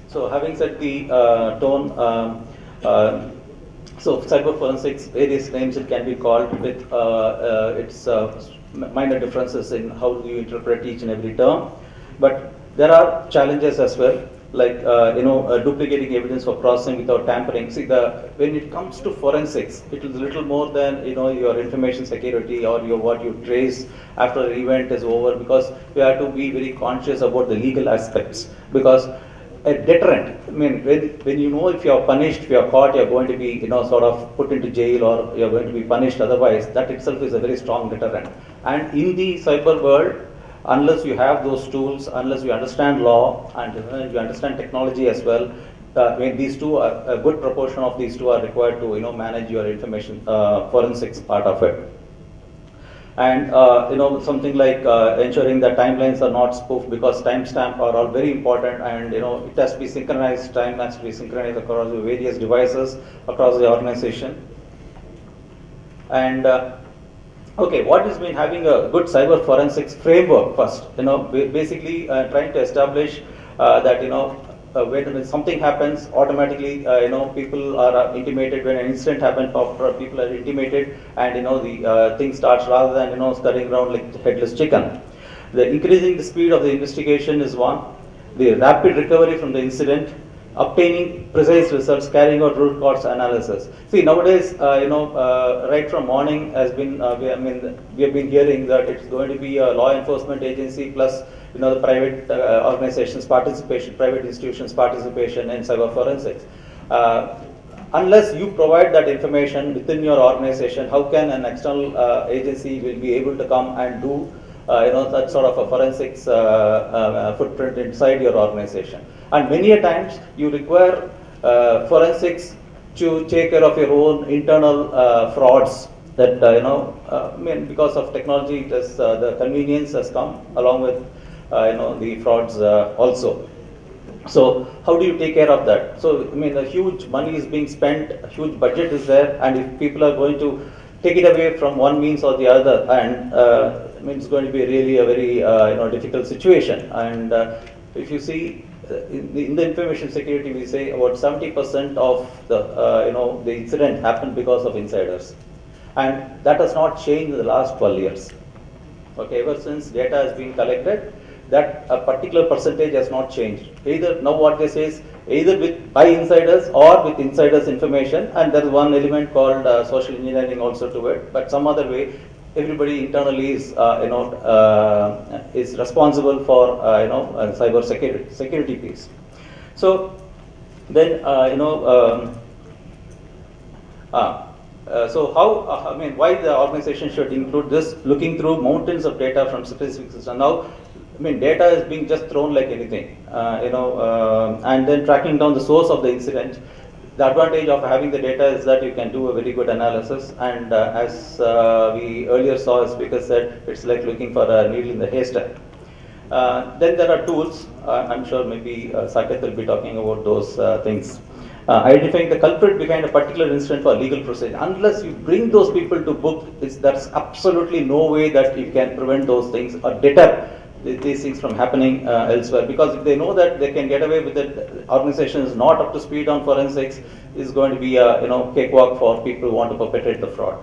So having set the tone, so cyber forensics, various names it can be called with its minor differences in how you interpret each and every term. But there are challenges as well, like duplicating evidence for processing without tampering. See, when it comes to forensics, it is a little more than your information security or what you trace after the event is over, because you have to be very conscious about the legal aspects. Because a deterrent, I mean, when you know if you are punished, if you are caught, you are going to be sort of put into jail, or you are going to be punished otherwise, that itself is a very strong deterrent. And in the cyber world, unless you have those tools, unless you understand law and you understand technology as well, these two are, a good proportion of these two are required to manage your information forensics part of it. And something like ensuring that timelines are not spoofed, because timestamp are all very important, and it has to be synchronized. Time has to be synchronized across the various devices across the organization. And okay, what has been having a good cyber forensics framework first? Basically trying to establish that when something happens, automatically people are intimated. When an incident happens, people are intimated, and the thing starts, rather than scurrying around like headless chicken. The increasing the speed of the investigation is one. The rapid recovery from the incident, obtaining precise results, carrying out root cause analysis. See, nowadays, right from morning has been, we have been hearing that it's going to be a law enforcement agency plus, the private organizations participation, private institutions participation in cyber forensics. Unless you provide that information within your organization, how can an external agency will be able to come and do that sort of a forensics footprint inside your organization? And many a times you require forensics to take care of your own internal frauds. That because of technology, it has, the convenience has come along with the frauds also. So how do you take care of that? So a huge money is being spent, a huge budget is there, and if people are going to take it away from one means or the other, and it's going to be really a very difficult situation. And if you see in the information security, we say about 70% of the incident happened because of insiders, and that has not changed in the last 12 years. Okay, ever since data has been collected, that a particular percentage has not changed. Either now what they say is either by insiders or with insiders information, and there is one element called social engineering also to it. But some other way, everybody internally is is responsible for cyber security piece. So then so how why the organization should include this? Looking through mountains of data from specific systems. Now, data is being just thrown like anything, and then tracking down the source of the incident. The advantage of having the data is that you can do a very good analysis, and as we earlier saw, as speaker said, it's like looking for a needle in the haystack. Then there are tools. I'm sure maybe Saket will be talking about those things. Identifying the culprit behind a particular incident for legal procedure. Unless you bring those people to book, there's absolutely no way that you can prevent those things or deter these things from happening elsewhere. Because if they know that they can get away with it, organization is not up to speed on forensics, is going to be a cakewalk for people who want to perpetrate the fraud.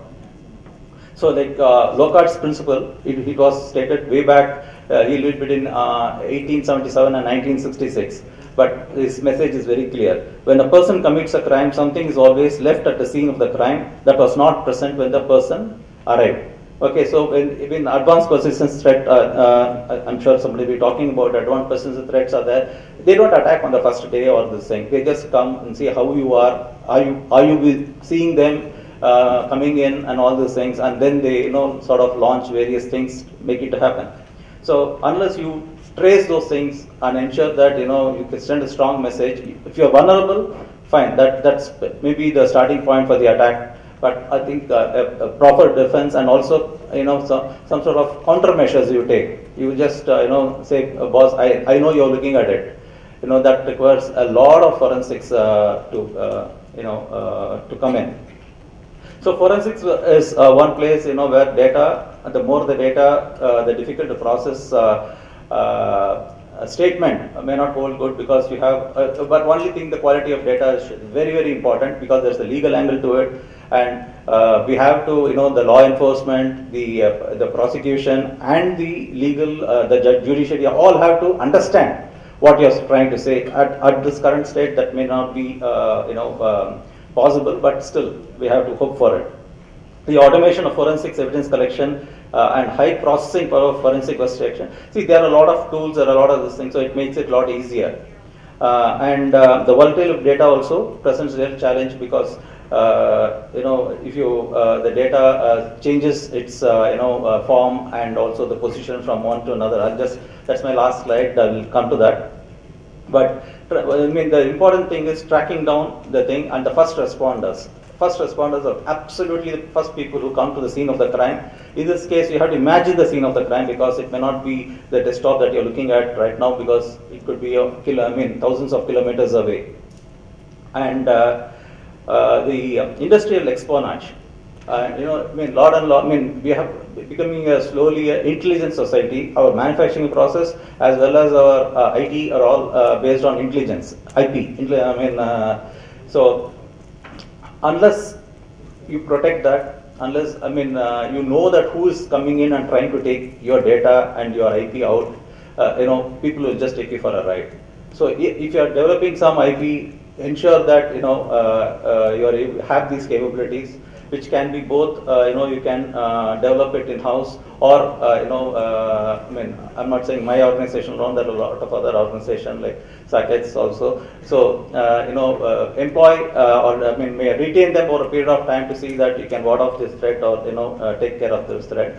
So like Locard's principle, it was stated way back, he lived between 1877 and 1966. But his message is very clear. When a person commits a crime, something is always left at the scene of the crime that was not present when the person arrived. Okay, so when advanced persistence threat, I'm sure somebody will be talking about advanced persistence threats are there. They don't attack on the first day or this thing. They just come and see how you are. Are you seeing them coming in and all these things, and then they sort of launch various things, make it happen. So unless you trace those things and ensure that you can send a strong message. If you are vulnerable, fine. That's maybe the starting point for the attack. But I think a proper defense, and also some sort of countermeasures you take. You just say, boss, I know you're looking at it. That requires a lot of forensics to come in. So forensics is one place, where data, the more the data, the difficult to process a statement may not hold good because we have, but only thing the quality of data is very, very important because there's a legal angle to it, and we have to, the law enforcement, the prosecution, and the legal, the judiciary all have to understand what you're trying to say. At this current state, that may not be, possible, but still we have to hope for it. The automation of forensics evidence collection and high processing power of forensic investigation. See, there are a lot of tools, there are a lot of these things, so it makes it a lot easier. And the volatility of data also presents a real challenge because if you the data changes its form and also the position from one to another. That's my last slide. I will come to that. But I mean, the important thing is tracking down the thing, and the first responders. First responders are absolutely the first people who come to the scene of the crime. In this case, you have to imagine the scene of the crime because it may not be the desktop that you're looking at right now because it could be thousands of kilometers away. And the industrial espionage. Lot and lot. We have becoming a slowly intelligent society. Our manufacturing process as well as our IT are all based on intelligence, IP. So unless you protect that, unless you know that who is coming in and trying to take your data and your IP out, people will just take you for a ride. So if you are developing some IP, ensure that you have these capabilities, which can be both, you can develop it in-house or, I'm not saying my organization alone, there are a lot of other organizations like SACETS also. So, employ or may retain them over a period of time to see that you can ward off this threat or, take care of this threat.